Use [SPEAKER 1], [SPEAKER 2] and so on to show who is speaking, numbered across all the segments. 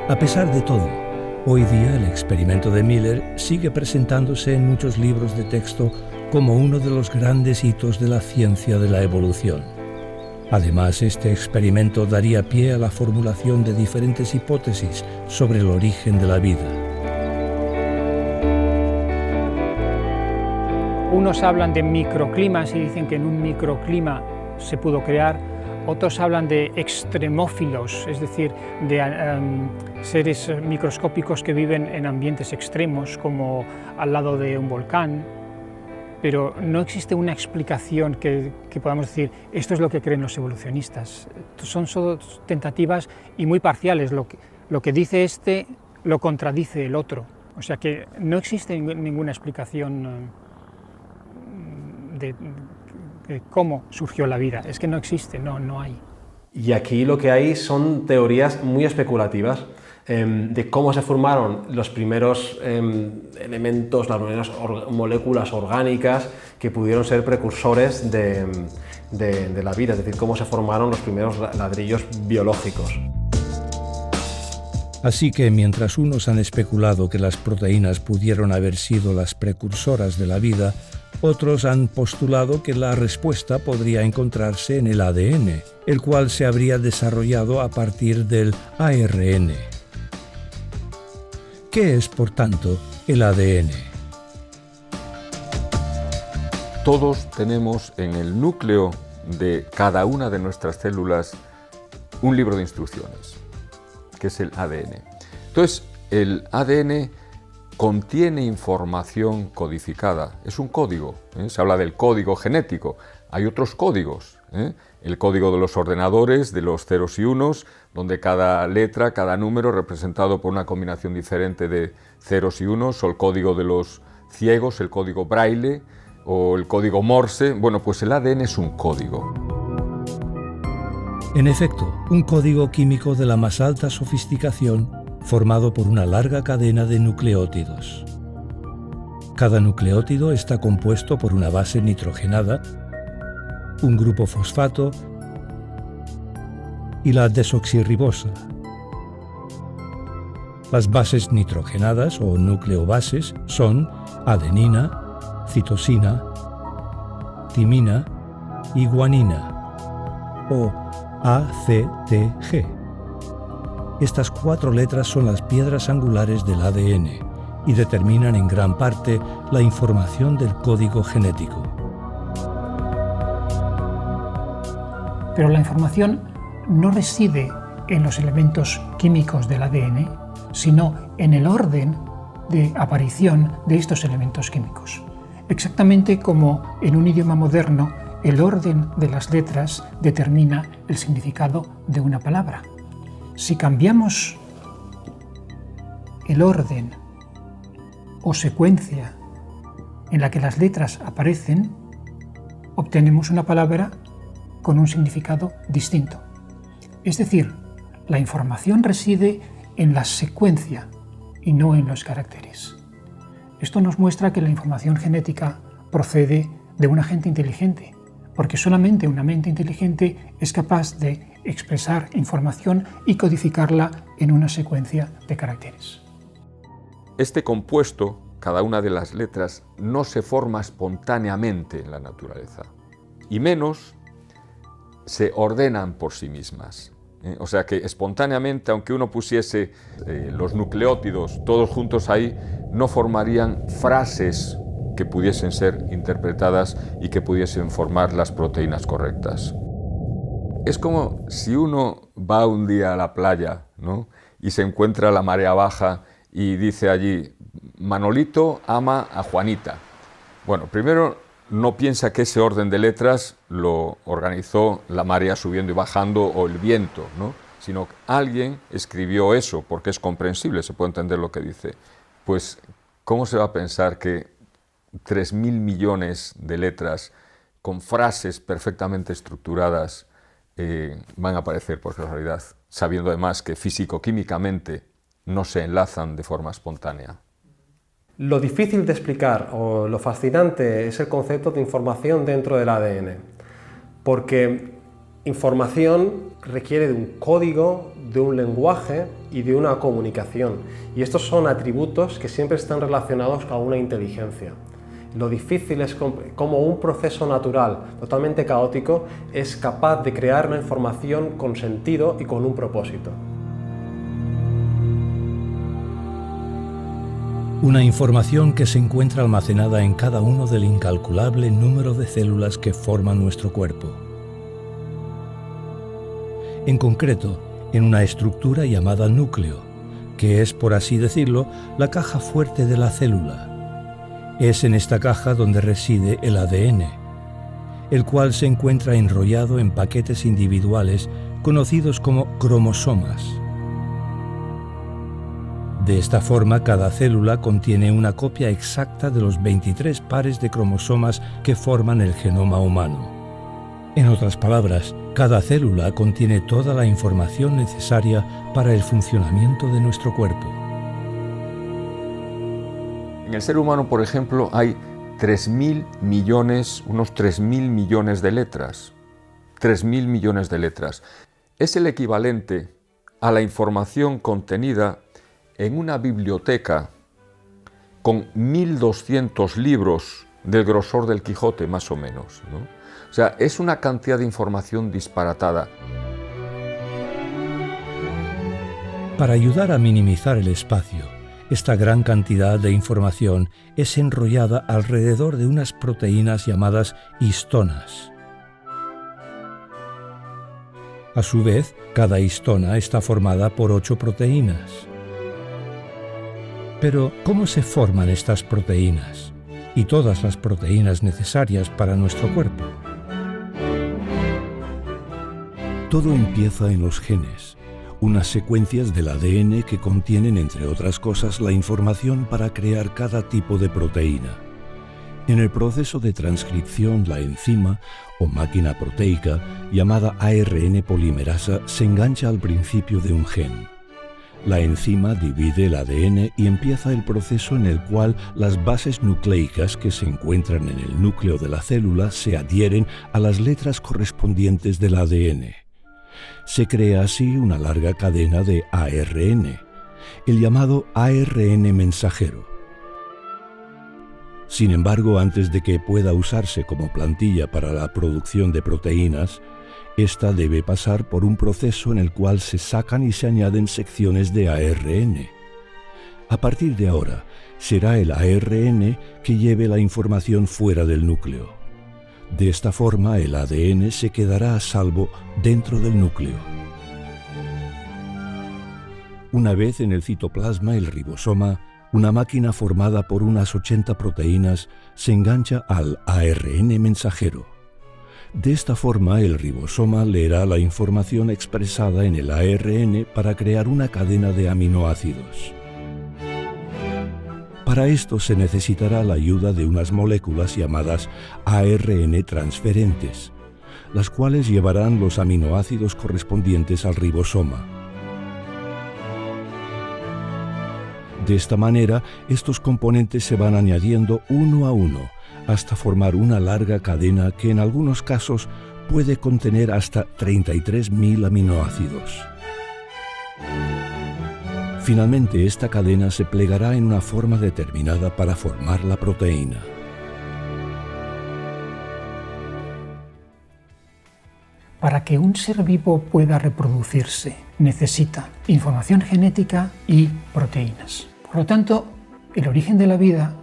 [SPEAKER 1] A pesar de todo, hoy día el experimento de Miller sigue presentándose en muchos libros de texto como uno de los grandes hitos de la ciencia de la evolución. Además, este experimento daría pie a la formulación de diferentes hipótesis sobre el origen de la vida.
[SPEAKER 2] Unos hablan de microclimas y dicen que en un microclima se pudo crear. Otros hablan de extremófilos, es decir, de seres microscópicos que viven en ambientes extremos, como al lado de un volcán, pero no existe una explicación que podamos decir, esto es lo que creen los evolucionistas. Son solo tentativas y muy parciales, lo que dice este lo contradice el otro, o sea que no existe ninguna explicación de cómo surgió la vida, es que no existe, no hay.
[SPEAKER 3] Y aquí lo que hay son teorías muy especulativas de cómo se formaron los primeros elementos, las primeras moléculas orgánicas que pudieron ser precursores de la vida, es decir, cómo se formaron los primeros ladrillos biológicos.
[SPEAKER 1] Así que mientras unos han especulado que las proteínas pudieron haber sido las precursoras de la vida, otros han postulado que la respuesta podría encontrarse en el ADN, el cual se habría desarrollado a partir del ARN. ¿Qué es, por tanto, el ADN?
[SPEAKER 4] Todos tenemos en el núcleo de cada una de nuestras células un libro de instrucciones, que es el ADN. Entonces, el ADN contiene información codificada, es un código, se habla del código genético, hay otros códigos, el código de los ordenadores, de los ceros y unos, donde cada letra, cada número representado por una combinación diferente de ceros y unos, o el código de los ciegos, el código Braille, o el código Morse. Bueno, pues el ADN es un código.
[SPEAKER 1] En efecto, un código químico de la más alta sofisticación, formado por una larga cadena de nucleótidos. Cada nucleótido está compuesto por una base nitrogenada, un grupo fosfato y la desoxirribosa. Las bases nitrogenadas o nucleobases son adenina, citosina, timina y guanina, o ACTG. Estas 4 letras son las piedras angulares del ADN y determinan en gran parte la información del código genético.
[SPEAKER 2] Pero la información no reside en los elementos químicos del ADN, sino en el orden de aparición de estos elementos químicos. Exactamente como en un idioma moderno, el orden de las letras determina el significado de una palabra. Si cambiamos el orden o secuencia en la que las letras aparecen, obtenemos una palabra con un significado distinto. Es decir, la información reside en la secuencia y no en los caracteres. Esto nos muestra que la información genética procede de una mente inteligente, porque solamente una mente inteligente es capaz de expresar información y codificarla en una secuencia de caracteres.
[SPEAKER 4] Este compuesto, cada una de las letras, no se forma espontáneamente en la naturaleza, y menos se ordenan por sí mismas. O sea que espontáneamente, aunque uno pusiese los nucleótidos todos juntos ahí, no formarían frases que pudiesen ser interpretadas y que pudiesen formar las proteínas correctas. Es como si uno va un día a la playa, ¿no?, y se encuentra la marea baja y dice allí, Manolito ama a Juanita. Bueno, primero no piensa que ese orden de letras lo organizó la marea subiendo y bajando o el viento, ¿no?, sino que alguien escribió eso, porque es comprensible, se puede entender lo que dice. Pues, ¿cómo se va a pensar que 3.000 millones de letras con frases perfectamente estructuradas van a aparecer por casualidad, sabiendo además que físico-químicamente no se enlazan de forma espontánea?
[SPEAKER 3] Lo difícil de explicar o lo fascinante es el concepto de información dentro del ADN, porque información requiere de un código, de un lenguaje y de una comunicación, y estos son atributos que siempre están relacionados con una inteligencia. Lo difícil es cómo un proceso natural totalmente caótico es capaz de crear una información con sentido y con un propósito.
[SPEAKER 1] Una información que se encuentra almacenada en cada uno del incalculable número de células que forman nuestro cuerpo. En concreto, en una estructura llamada núcleo, que es, por así decirlo, la caja fuerte de la célula. Es en esta caja donde reside el ADN, el cual se encuentra enrollado en paquetes individuales conocidos como cromosomas. De esta forma, cada célula contiene una copia exacta de los 23 pares de cromosomas que forman el genoma humano. En otras palabras, cada célula contiene toda la información necesaria para el funcionamiento de nuestro cuerpo.
[SPEAKER 4] En el ser humano, por ejemplo, hay 3.000 millones, unos 3.000 millones de letras. 3.000 millones de letras. Es el equivalente a la información contenida en una biblioteca con 1.200 libros del grosor del Quijote, más o menos, ¿no? O sea, es una cantidad de información disparatada.
[SPEAKER 1] Para ayudar a minimizar el espacio, esta gran cantidad de información es enrollada alrededor de unas proteínas llamadas histonas. A su vez, cada histona está formada por 8 proteínas. Pero, ¿cómo se forman estas proteínas? Y todas las proteínas necesarias para nuestro cuerpo. Todo empieza en los genes, unas secuencias del ADN que contienen, entre otras cosas, la información para crear cada tipo de proteína. En el proceso de transcripción, la enzima, o máquina proteica, llamada ARN polimerasa, se engancha al principio de un gen. La enzima divide el ADN y empieza el proceso en el cual las bases nucleicas que se encuentran en el núcleo de la célula se adhieren a las letras correspondientes del ADN. Se crea así una larga cadena de ARN, el llamado ARN mensajero. Sin embargo, antes de que pueda usarse como plantilla para la producción de proteínas, esta debe pasar por un proceso en el cual se sacan y se añaden secciones de ARN. A partir de ahora, será el ARN que lleve la información fuera del núcleo. De esta forma, el ADN se quedará a salvo dentro del núcleo. Una vez en el citoplasma, el ribosoma, una máquina formada por unas 80 proteínas, se engancha al ARN mensajero. De esta forma, el ribosoma leerá la información expresada en el ARN para crear una cadena de aminoácidos. Para esto se necesitará la ayuda de unas moléculas llamadas ARN transferentes, las cuales llevarán los aminoácidos correspondientes al ribosoma. De esta manera, estos componentes se van añadiendo uno a uno, hasta formar una larga cadena que en algunos casos puede contener hasta 33.000 aminoácidos. Finalmente, esta cadena se plegará en una forma determinada para formar la proteína.
[SPEAKER 2] Para que un ser vivo pueda reproducirse, necesita información genética y proteínas. Por lo tanto, el origen de la vida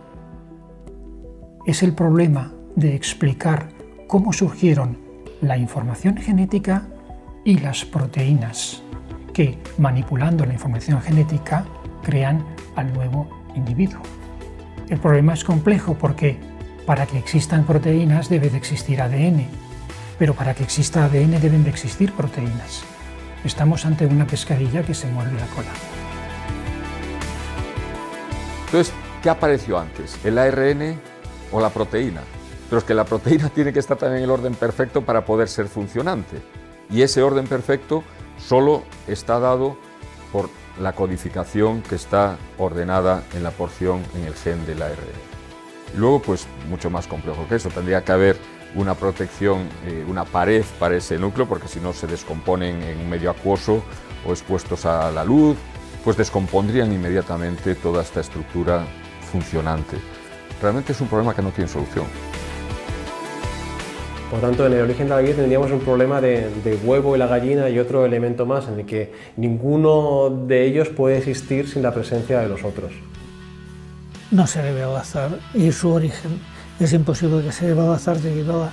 [SPEAKER 2] es el problema de explicar cómo surgieron la información genética y las proteínas, que, manipulando la información genética, crean al nuevo individuo. El problema es complejo porque para que existan proteínas debe de existir ADN, pero para que exista ADN deben de existir proteínas. Estamos ante una pescadilla que se muerde la cola.
[SPEAKER 4] Entonces, ¿qué apareció antes? ¿El ARN o la proteína? Pero es que la proteína tiene que estar también en el orden perfecto para poder ser funcionante. Y ese orden perfecto solo está dado por la codificación que está ordenada en la porción en el gen del ARN. Luego, pues mucho más complejo que eso, tendría que haber una protección, una pared para ese núcleo, porque si no se descomponen en un medio acuoso o expuestos a la luz, pues descompondrían inmediatamente toda esta estructura funcionante. Realmente es un problema que no tiene solución.
[SPEAKER 3] Por tanto, en el origen de la vida tendríamos un problema de huevo y la gallina y otro elemento más en el que ninguno de ellos puede existir sin la presencia de los otros.
[SPEAKER 5] No se debe al azar y su origen es imposible que se deba al azar debido a la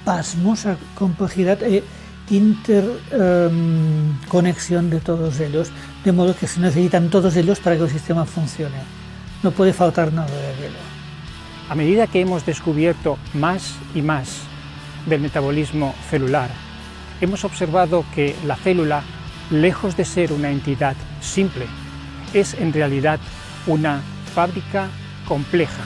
[SPEAKER 5] pasmosa complejidad e interconexión de todos ellos, de modo que se necesitan todos ellos para que el sistema funcione. No puede faltar nada de ello.
[SPEAKER 2] A medida que hemos descubierto más y más del metabolismo celular, hemos observado que la célula, lejos de ser una entidad simple, es en realidad una fábrica compleja.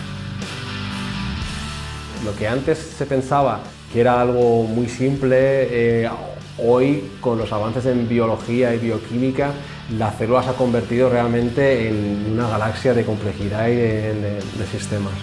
[SPEAKER 3] Lo que antes se pensaba que era algo muy simple, hoy con los avances en biología y bioquímica, la célula se ha convertido realmente en una galaxia de complejidad y de sistemas.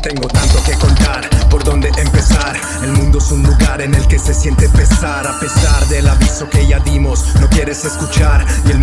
[SPEAKER 6] Tengo tanto que contar, ¿por dónde empezar? El mundo es un lugar en el que se siente pesar. A pesar del aviso que ya dimos, no quieres escuchar. Y